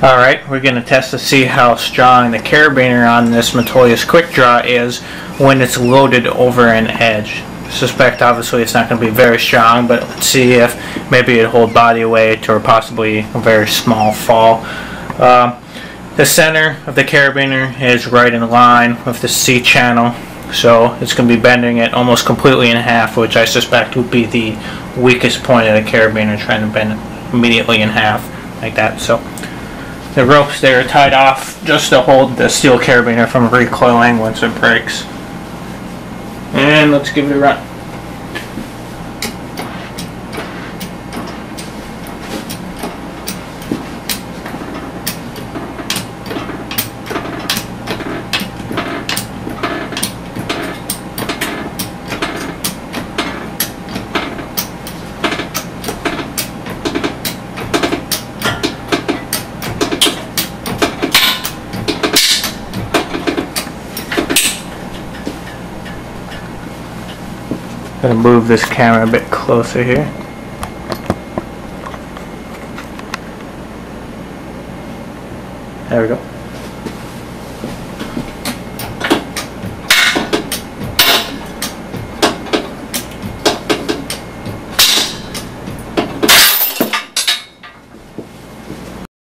Alright, we're going to test to see how strong the carabiner on this Metolius quickdraw is when it's loaded over an edge. Suspect obviously it's not going to be very strong, but let's see if maybe it'll hold body weight or possibly a very small fall. The center of the carabiner is right in line with the C channel, so it's going to be bending it almost completely in half, which I suspect would be the weakest point of the carabiner, trying to bend it immediately in half like that. So the ropes there are tied off just to hold the steel carabiner from recoiling once it breaks. And let's give it a run. I'm going to move this camera a bit closer here. There we go.